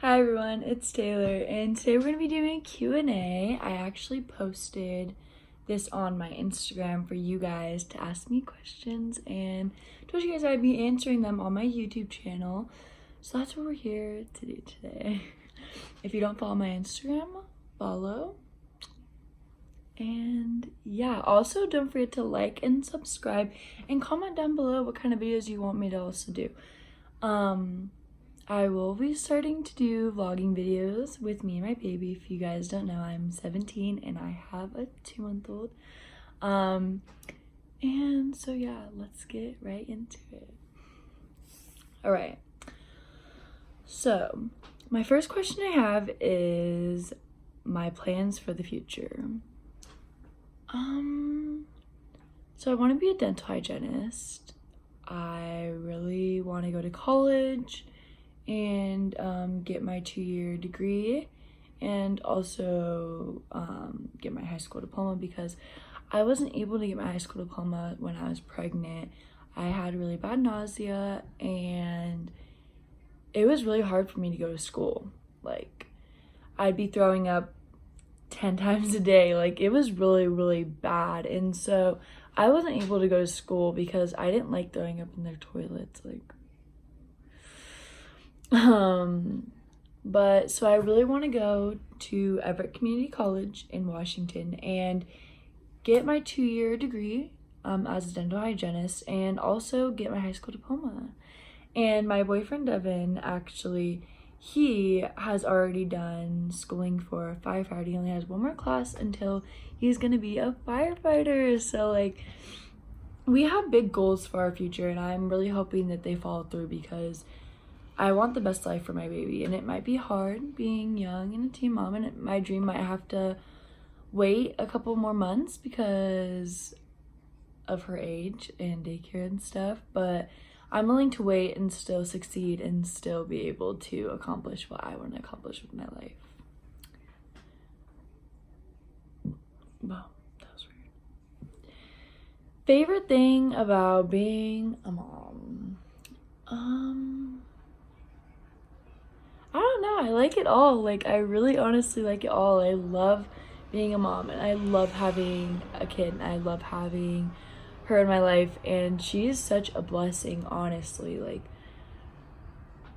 Hi everyone, it's Taylor, and today we're going to be doing a Q&A. I actually posted this on my Instagram for you guys to ask me questions, and told you guys I'd be answering them on my YouTube channel. So that's what we're here to do today. If you don't follow my Instagram, follow. And yeah, also don't forget to like and subscribe and comment down below what kind of videos you want me to also do. I will be starting to do vlogging videos with me and my baby. If you guys don't know, I'm 17 and I have a 2-month-old. And so yeah, let's get right into it. All right. So my first question I have is my plans for the future. So I want to be a dental hygienist. I really want to go to college and get my 2-year degree, and also get my high school diploma, because I wasn't able to get my high school diploma when I was pregnant. I had really bad nausea and it was really hard for me to go to school. Like, I'd be throwing up 10 times a day. Like, it was really bad, and so I wasn't able to go to school because I didn't like throwing up in their toilets. But so I really want to go to Everett Community College in Washington and get my 2-year degree as a dental hygienist, and also get my high school diploma. And my boyfriend Devin, actually, he has already done schooling for a firefighter. He only has one more class until he's gonna be a firefighter. So like, we have big goals for our future, and I'm really hoping that they follow through, because I want the best life for my baby, and it might be hard being young and a teen mom, and my dream might have to wait a couple more months because of her age and daycare and stuff, but I'm willing to wait and still succeed and still be able to accomplish what I want to accomplish with my life. Wow, that was weird. Favorite thing about being a mom? I don't know, I like it all. Like, I really honestly like it all. I love being a mom, and I love having a kid, and I love having her in my life, and she's such a blessing, honestly. Like,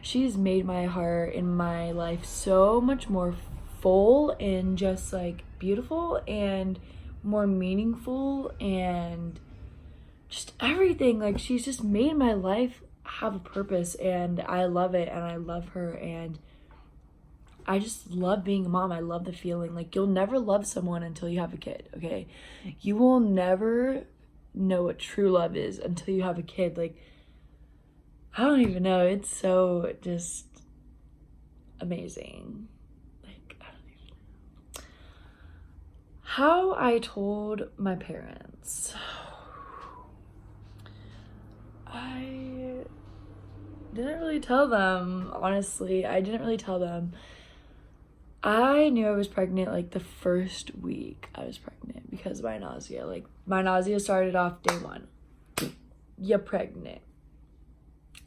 she's made my heart and my life so much more full and just like beautiful and more meaningful, and just everything. Like, she's just made my life have a purpose, and I love it, and I love her, and I just love being a mom. I love the feeling. Like, you'll never love someone until you have a kid, okay? You will never know what true love is until you have a kid. Like, I don't even know. It's so just amazing. Like, I don't even know. How I told my parents. I didn't really tell them, honestly. I didn't really tell them. I knew I was pregnant like the first week I was pregnant because of my nausea. Like, my nausea started off day 1. You're pregnant.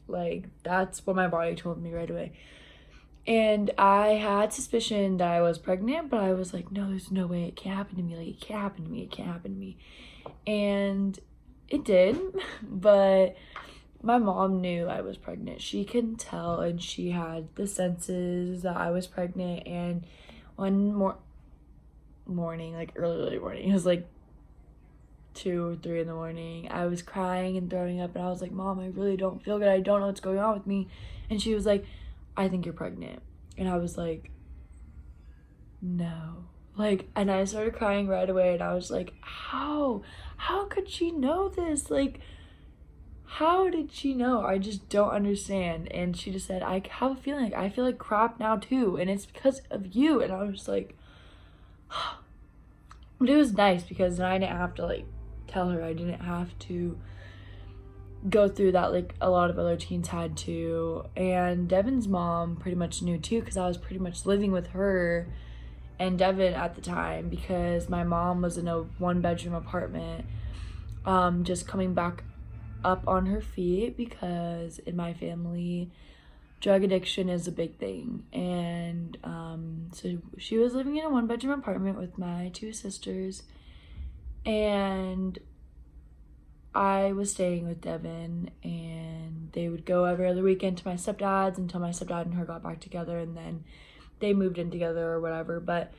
Like, that's what my body told me right away. And I had suspicion that I was pregnant, but I was like, no, there's no way. It can't happen to me. Like, it can't happen to me. It can't happen to me. And it did, but my mom knew I was pregnant. She can tell, and she had the senses that I was pregnant. And one morning, like early morning, it was like 2 or 3 in the morning, I was crying and throwing up, and I was like, Mom, I really don't feel good. I don't know what's going on with me. And she was like, I think you're pregnant. And I was like, no. Like, and I started crying right away, and I was like, how could she know this? Like, how did she know? I just don't understand. And she just said, I have a feeling, I feel like crap now too, and it's because of you. And I was just like, but it was nice, because then I didn't have to like tell her. I didn't have to go through that like a lot of other teens had to. And Devin's mom pretty much knew too, because I was pretty much living with her and Devin at the time, because my mom was in a 1-bedroom apartment, just coming back up on her feet, because in my family drug addiction is a big thing. And so she was living in a 1-bedroom apartment with my 2 sisters, and I was staying with Devin, and they would go every other weekend to my stepdad's until my stepdad and her got back together, and then they moved in together or whatever. But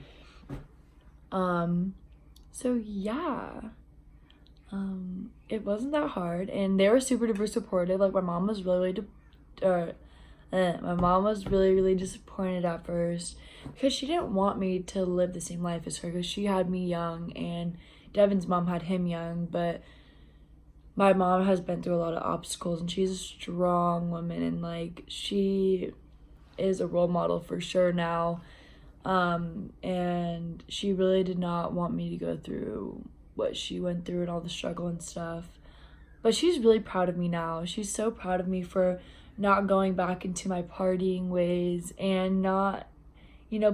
so yeah, it wasn't that hard, and they were super duper supportive. Like, my mom was really really disappointed at first, because she didn't want me to live the same life as her, because she had me young and Devin's mom had him young. But my mom has been through a lot of obstacles, and she's a strong woman, and like, she is a role model for sure now. And she really did not want me to go through what she went through and all the struggle and stuff. But she's really proud of me now. She's so proud of me for not going back into my partying ways and not,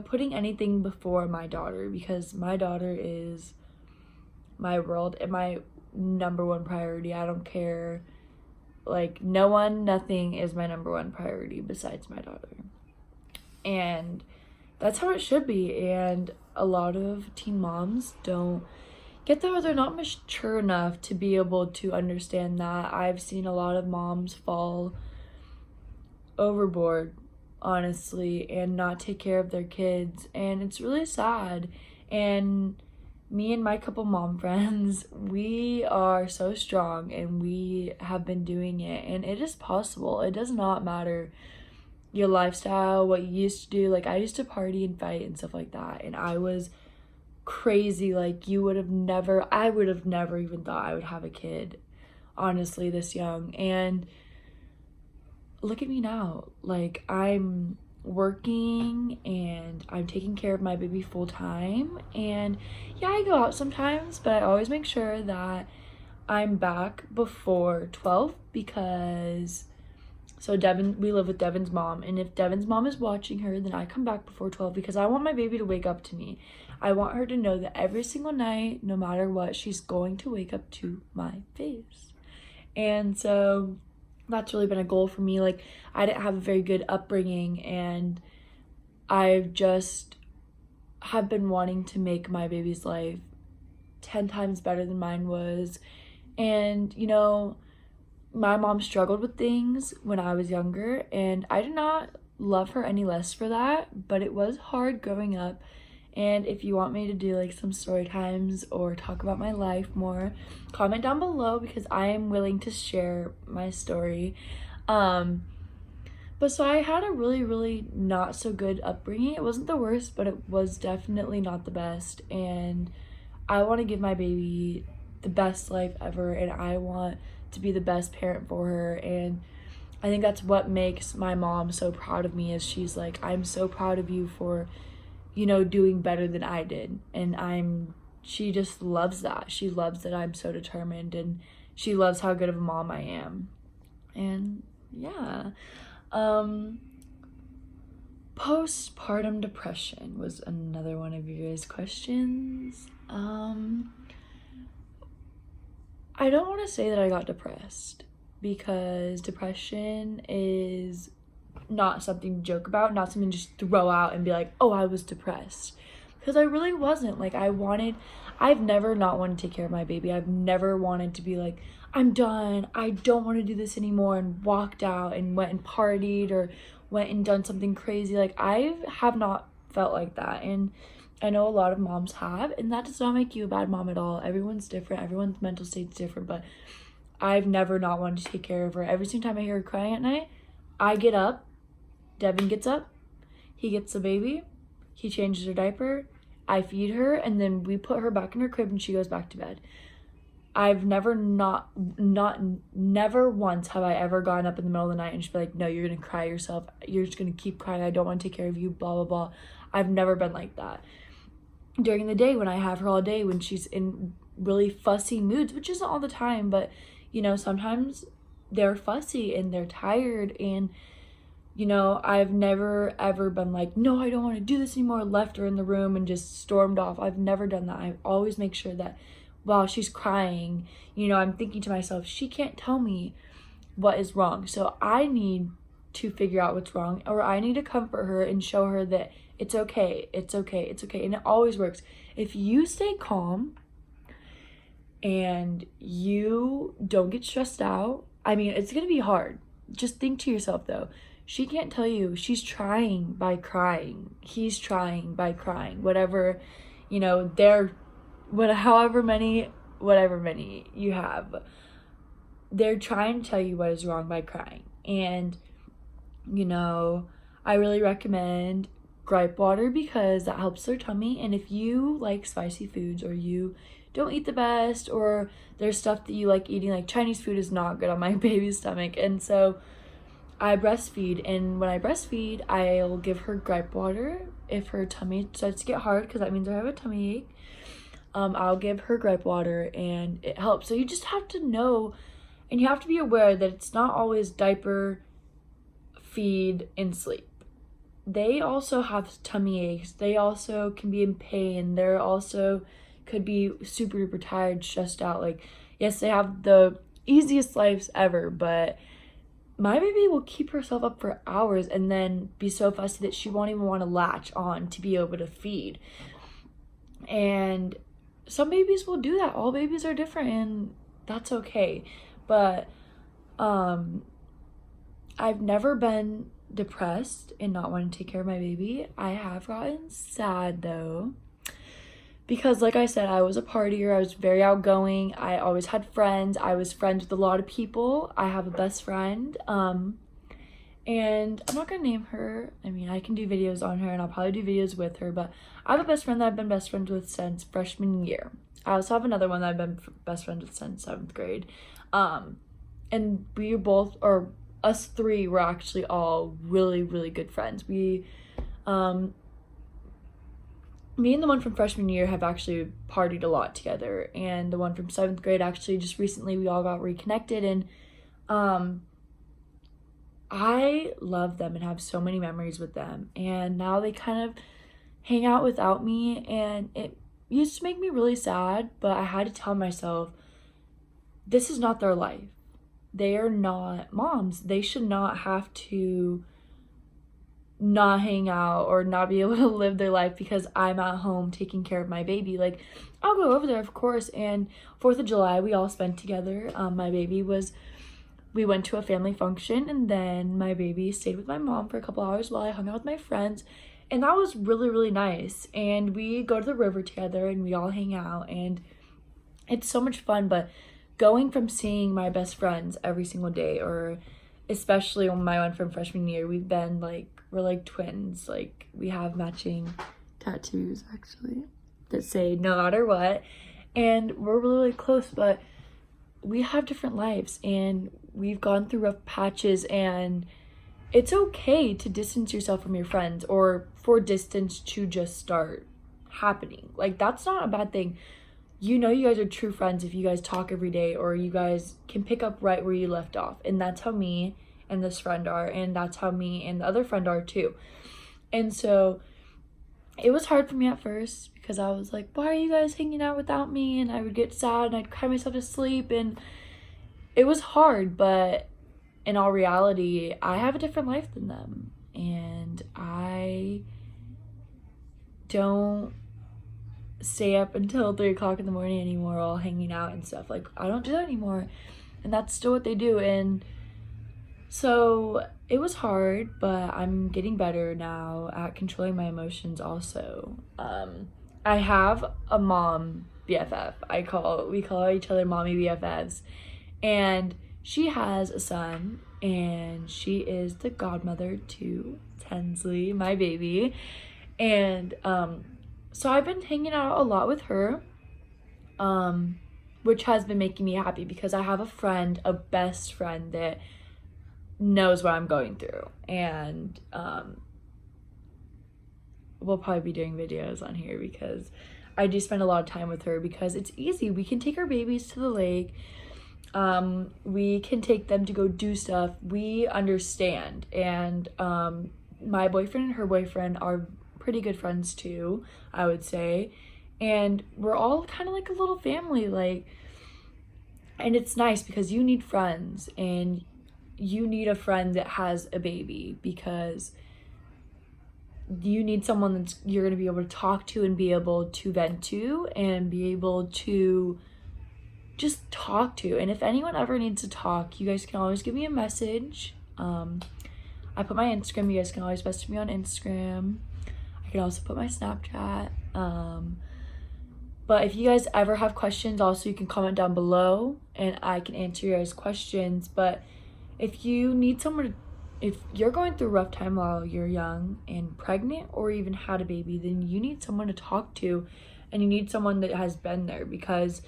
putting anything before my daughter, because my daughter is my world and my number one priority. I don't care. Like, nothing is my number one priority besides my daughter. And that's how it should be. And a lot of teen moms don't get that, or they're not mature enough to be able to understand that. I've seen a lot of moms fall overboard, honestly, and not take care of their kids, and it's really sad. And me and my couple mom friends, we are so strong, and we have been doing it, and it is possible. It does not matter your lifestyle, what you used to do. Like, I used to party and fight and stuff like that, and I was crazy. Like, I would have never even thought I would have a kid, honestly, this young. And look at me now. Like, I'm working and I'm taking care of my baby full time, and yeah, I go out sometimes, but I always make sure that I'm back before 12, because we live with Devin's mom, and if Devin's mom is watching her, then I come back before 12, because I want my baby to wake up to me. I want her to know that every single night, no matter what, she's going to wake up to my face. And so that's really been a goal for me. Like, I didn't have a very good upbringing, and I've just have been wanting to make my baby's life 10 times better than mine was. And my mom struggled with things when I was younger, and I did not love her any less for that, but it was hard growing up. And if you want me to do like some story times or talk about my life more, comment down below, because I am willing to share my story. But so I had a really, really not so good upbringing. It wasn't the worst, but it was definitely not the best. And I want to give my baby the best life ever, and I want to be the best parent for her. And I think that's what makes my mom so proud of me, is she's like, I'm so proud of you for doing better than I did. And she just loves that. She loves that I'm so determined, and she loves how good of a mom I am. And yeah. Postpartum depression was another one of you guys' questions. I don't want to say that I got depressed, because depression is not something to joke about, not something to just throw out and be like, oh, I was depressed, because I really wasn't. Like, I've never not wanted to take care of my baby. I've never wanted to be like, I'm done, I don't want to do this anymore, and walked out and went and partied or went and done something crazy. Like, I have not felt like that, and I know a lot of moms have, and that does not make you a bad mom at all. Everyone's different, everyone's mental state's different, but I've never not wanted to take care of her. Every single time I hear her crying at night, I get up, Devin gets up, he gets the baby, he changes her diaper, I feed her, and then we put her back in her crib and she goes back to bed. I've never never once have I ever gone up in the middle of the night and just be like, no, you're gonna cry yourself, you're just gonna keep crying, I don't want to take care of you, blah blah blah. I've never been like that. During the day, when I have her all day, when she's in really fussy moods, which isn't all the time, but sometimes they're fussy and they're tired, and I've never ever been like, no, I don't want to do this anymore, left her in the room and just stormed off. I've never done that. I always make sure that while she's crying, I'm thinking to myself, she can't tell me what is wrong, so I need to figure out what's wrong, or I need to comfort her and show her that it's okay, it's okay, it's okay. And it always works. If you stay calm and you don't get stressed out, I mean, it's gonna be hard. Just think to yourself though, she can't tell you she's trying by crying. He's trying by crying. Whatever, you know, however many you have, they're trying to tell you what is wrong by crying. And, you know, I really recommend gripe water because that helps their tummy. And if you like spicy foods, or you don't eat the best, or there's stuff that you like eating, like Chinese food is not good on my baby's stomach. And so I breastfeed, and when I breastfeed, I'll give her gripe water if her tummy starts to get hard, because that means I have a tummy ache. I'll give her gripe water and it helps. So you just have to know, and you have to be aware that it's not always diaper, feed, and sleep. They also have tummy aches. They also can be in pain. They're also could be super duper tired, stressed out. Like, yes, they have the easiest lives ever, but my baby will keep herself up for hours and then be so fussy that she won't even want to latch on to be able to feed. And some babies will do that. All babies are different, and that's okay. But I've never been depressed and not wanting to take care of my baby. I have gotten sad though, because like I said, I was a partier. I was very outgoing. I always had friends. I was friends with a lot of people. I have a best friend, and I'm not gonna name her. I mean, I can do videos on her, and I'll probably do videos with her, but I have a best friend that I've been best friends with since freshman year. I also have another one that I've been best friends with since 7th grade. And we both, or us three, were actually all really, really good friends. Me and the one from freshman year have actually partied a lot together, and the one from 7th grade, actually just recently we all got reconnected, and I love them and have so many memories with them. And now they kind of hang out without me, and it used to make me really sad, but I had to tell myself, this is not their life. They are not moms. They should not have to not hang out or not be able to live their life because I'm at home taking care of my baby. Like, I'll go over there, of course. And 4th of July, we all spent together. We went to a family function, and then my baby stayed with my mom for a couple hours while I hung out with my friends. And that was really, really nice. And we go to the river together, and we all hang out, and it's so much fun. But going from seeing my best friends every single day, or especially on my one from freshman year, we're like twins. Like, we have matching tattoos actually that say no matter what, and we're really, really close, but we have different lives, and we've gone through rough patches, and it's okay to distance yourself from your friends, or for distance to just start happening. Like, that's not a bad thing. You know, you guys are true friends if you guys talk every day, or you guys can pick up right where you left off. And that's how me and this friend are, and that's how me and the other friend are too. And so it was hard for me at first, because I was like, why are you guys hanging out without me? And I would get sad, and I'd cry myself to sleep, and it was hard. But in all reality, I have a different life than them, and I don't stay up until 3 o'clock in the morning anymore, all hanging out and stuff. Like, I don't do that anymore, and that's still what they do. And so it was hard, but I'm getting better now at controlling my emotions also. I have a mom BFF. We call each other mommy BFFs, and she has a son, and she is the godmother to Tinsley, my baby. And so I've been hanging out a lot with her, which has been making me happy, because I have a best friend that knows what I'm going through. And we'll probably be doing videos on here, because I do spend a lot of time with her, because it's easy. We can take our babies to the lake. We can take them to go do stuff. We understand. And my boyfriend and her boyfriend are pretty good friends too, I would say, and we're all kind of like a little family. Like, and it's nice because you need friends, and you need a friend that has a baby, because you need someone that you're going to be able to talk to and be able to vent to and be able to just talk to. And if anyone ever needs to talk, you guys can always give me a message. I put my Instagram. You guys can always message me on Instagram. I can also put my Snapchat. But if you guys ever have questions, also you can comment down below and I can answer your guys' questions. But if you need someone, if you're going through a rough time while you're young and pregnant or even had a baby, then you need someone to talk to, and you need someone that has been there, because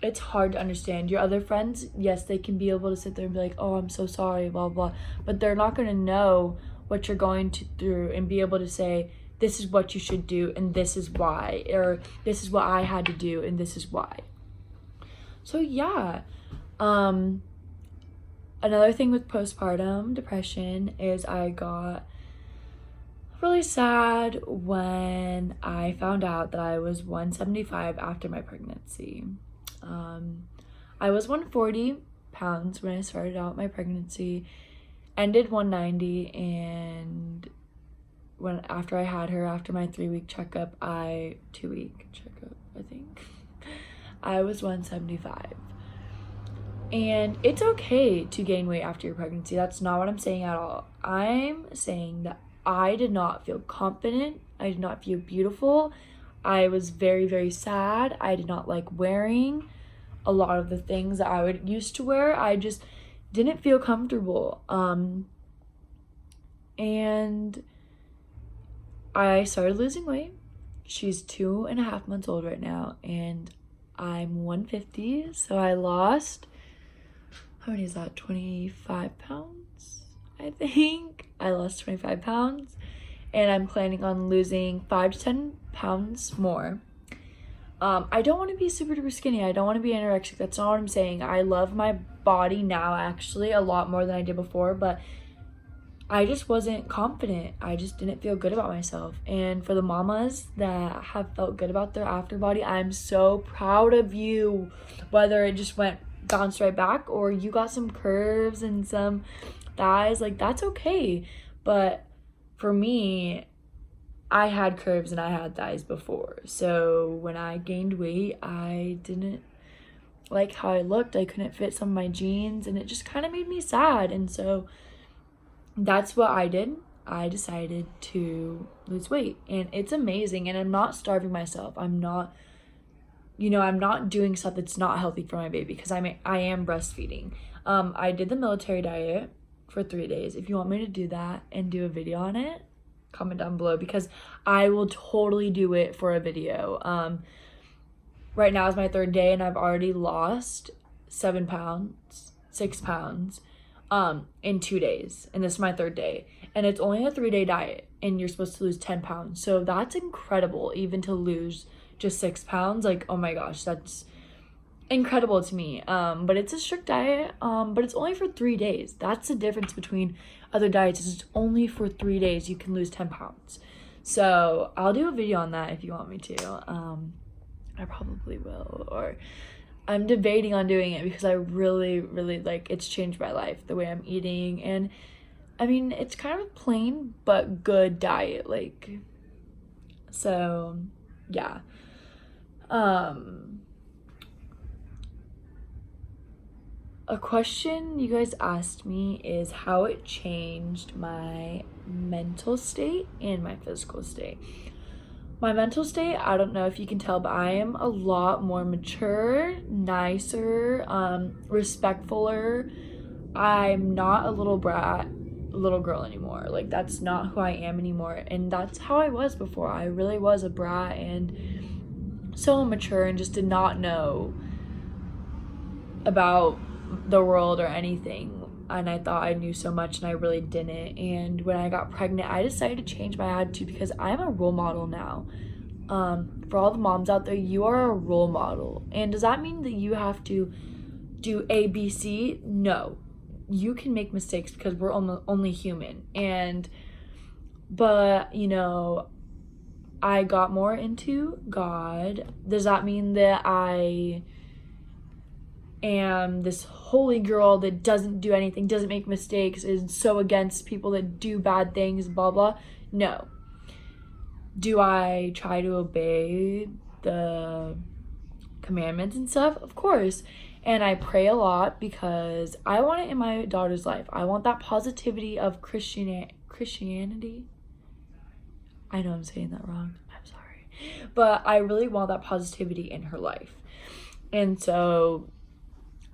it's hard to understand. Your other friends, yes, they can be able to sit there and be like, oh, I'm so sorry, blah, blah, but they're not going to know what you're going through and be able to say, this is what you should do and this is why, or this is what I had to do and this is why. So yeah, another thing with postpartum depression is I got really sad when I found out that I was 175 after my pregnancy. I was 140 pounds when I started out my pregnancy, ended 190, and after I had her, after my 2-week checkup, I think, I was 175. And it's okay to gain weight after your pregnancy. That's not what I'm saying at all. I'm saying that I did not feel confident. I did not feel beautiful. I was very, very sad. I did not like wearing a lot of the things that I would used to wear. I just didn't feel comfortable. And I started losing weight. She's 2.5 months old right now, and I'm 150. So I lost, how many is that? 25 pounds, I think. I lost 25 pounds, and I'm planning on losing 5 to 10 pounds more. I don't want to be super duper skinny. I don't want to be anorexic. That's not what I'm saying. I love my body now, actually, a lot more than I did before, but I just wasn't confident. I just didn't feel good about myself. And for the mamas that have felt good about their after body, I'm so proud of you. Whether it just bounced right back, or you got some curves and some thighs, like, that's okay. But for me, I had curves and I had thighs before. So when I gained weight, I didn't like how I looked. I couldn't fit some of my jeans, and it just kind of made me sad. And so that's what I did. I decided to lose weight, and it's amazing. And I'm not starving myself. I'm not doing stuff that's not healthy for my baby, because I am breastfeeding. I did the military diet for 3 days. If you want me to do that and do a video on it, comment down below, because I will totally do it for a video. Right now is my 3rd day, and I've already lost 6 pounds in 2 days, and this is my 3rd day, and it's only a 3-day diet, and you're supposed to lose 10 pounds. So that's incredible, even to lose just 6 pounds. Like, oh my gosh, that's incredible to me. But it's a strict diet, but it's only for 3 days. That's the difference between other diets, is it's only for 3 days you can lose 10 pounds. So I'll do a video on that if you want me to. I probably will, or I'm debating on doing it, because I really, really, like, it's changed my life, the way I'm eating. And I mean, it's kind of a plain but good diet, like, so yeah. A question you guys asked me is how it changed my mental state and my physical state. My mental state, I don't know if you can tell, but I am a lot more mature, nicer, respectfuler. I'm not a little brat, little girl anymore. Like, that's not who I am anymore. And that's how I was before. I really was a brat and so immature, and just did not know about the world or anything. And I thought I knew so much, and I really didn't. And when I got pregnant, I decided to change my attitude, because I'm a role model now. For all the moms out there, you are a role model. And does that mean that you have to do A, B, C? No. You can make mistakes, because we're only human. But you know, I got more into God. Does that mean that I am this holy girl that doesn't do anything, doesn't make mistakes, is so against people that do bad things, blah, blah. No. Do I try to obey the commandments and stuff? Of course. And I pray a lot because I want it in my daughter's life. I want that positivity of Christianity. I know I'm saying that wrong. I'm sorry. But I really want that positivity in her life. And so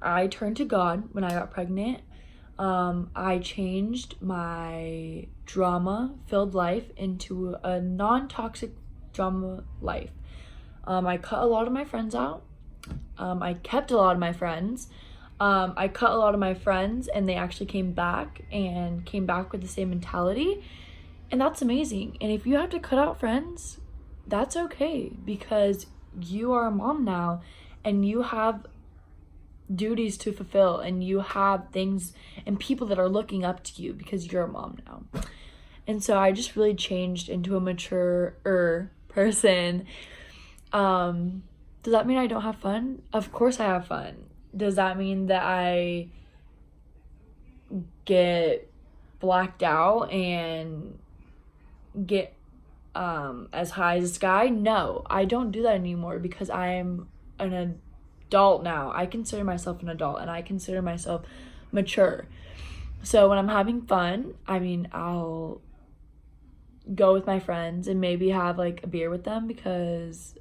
I turned to God when I got pregnant. I changed my drama-filled life into a non-toxic drama life. I cut a lot of my friends out. I kept a lot of my friends. I cut a lot of my friends and they actually came back with the same mentality. And that's amazing. And if you have to cut out friends, that's okay, because you are a mom now and you have duties to fulfill and you have things and people that are looking up to you because you're a mom now. And so I just really changed into a mature person. Does that mean I don't have fun? Of course I have fun. Does that mean that I get blacked out and get as high as the sky? No, I don't do that anymore because I'm an adult now. I consider myself an adult and I consider myself mature. So when I'm having fun, I mean, I'll go with my friends and maybe have like a beer with them because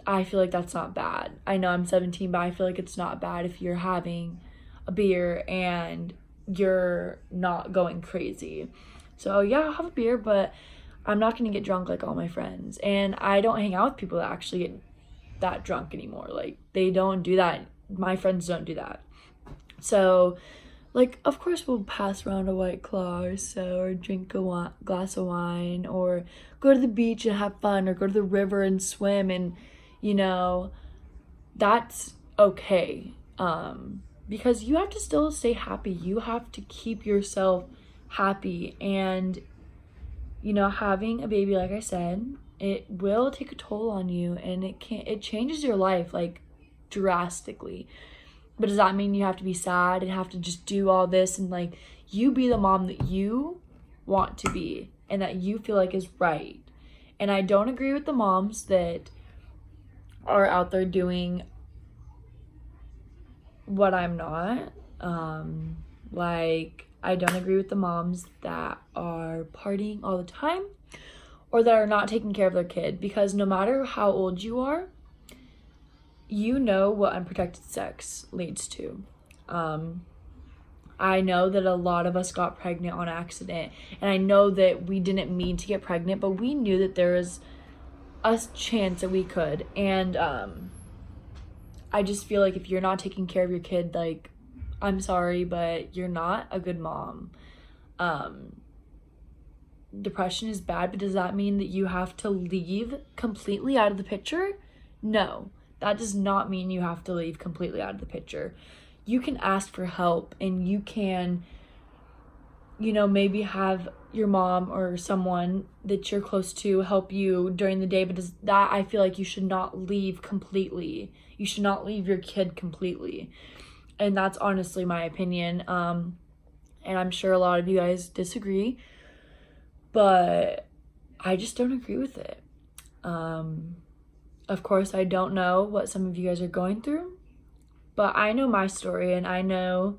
I feel like that's not bad. I know I'm 17, but I feel like it's not bad if you're having a beer and you're not going crazy. So yeah, I'll have a beer, but I'm not going to get drunk like all my friends. And I don't hang out with people that actually get that drunk anymore. Like, they don't do that. My friends don't do that. So, like, of course we'll pass around a White Claw or so, or drink a glass of wine, or go to the beach and have fun, or go to the river and swim, and, you know, that's okay. Because you have to still stay happy. You have to keep yourself happy. And, you know, having a baby, like I said, it will take a toll on you, and it changes your life, like, drastically. But does that mean you have to be sad and have to just do all this and, like, you be the mom that you want to be and that you feel like is right? And I don't agree with the moms that are out there doing what I'm not. Like, I don't agree with the moms that are partying all the time or that are not taking care of their kid, because no matter how old you are, you know what unprotected sex leads to. I know that a lot of us got pregnant on accident, and I know that we didn't mean to get pregnant, but we knew that there was a chance that we could. And I just feel like if you're not taking care of your kid, like, I'm sorry, but you're not a good mom. Depression is bad, but does that mean that you have to leave completely out of the picture? No, that does not mean you have to leave completely out of the picture. You can ask for help, and you can, you know, maybe have your mom or someone that you're close to help you during the day, but does that, I feel like you should not leave completely. You should not leave your kid completely. And that's honestly my opinion. And I'm sure a lot of you guys disagree, but I just don't agree with it. Of course, I don't know what some of you guys are going through, but I know my story, and I know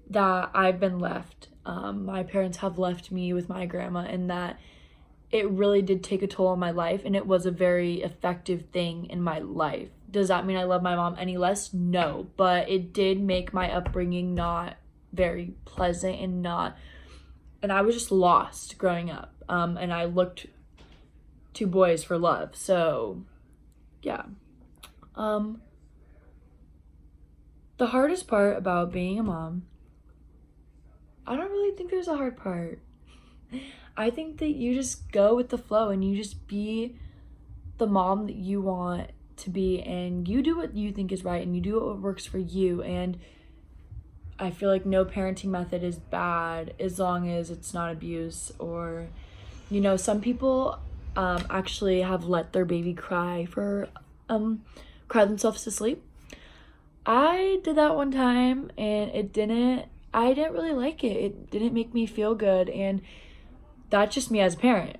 that I've been left. My parents have left me with my grandma, and that it really did take a toll on my life, and it was a very effective thing in my life. Does that mean I love my mom any less? No, but it did make my upbringing not very pleasant, and I was just lost growing up. And I looked to boys for love. So yeah. The hardest part about being a mom, I don't really think there's a hard part. I think that you just go with the flow, and you just be the mom that you want to be, and you do what you think is right, and you do what works for you. And I feel like no parenting method is bad as long as it's not abuse. Or, you know, some people actually have let their baby cry themselves to sleep. I did that one time and I didn't really like it. It didn't make me feel good, and that's just me as a parent.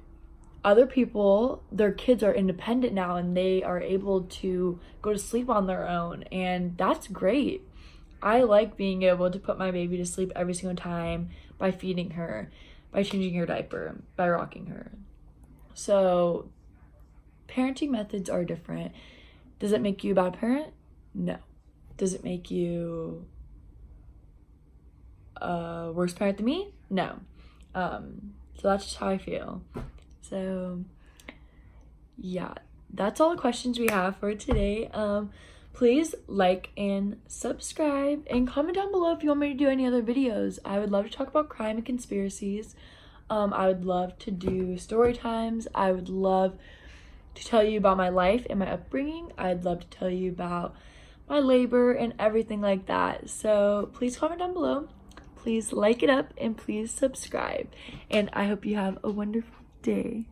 Other people, their kids are independent now and they are able to go to sleep on their own, and that's great. I like being able to put my baby to sleep every single time by feeding her, by changing her diaper, by rocking her. So parenting methods are different. Does it make you a bad parent? No. Does it make you a worse parent than me? No. So that's just how I feel. So yeah, that's all the questions we have for today. Please like and subscribe and comment down below if you want me to do any other videos. I would love to talk about crime and conspiracies. I would love to do story times. I would love to tell you about my life and my upbringing. I'd love to tell you about my labor and everything like that. So please comment down below. Please like it up and please subscribe. And I hope you have a wonderful day.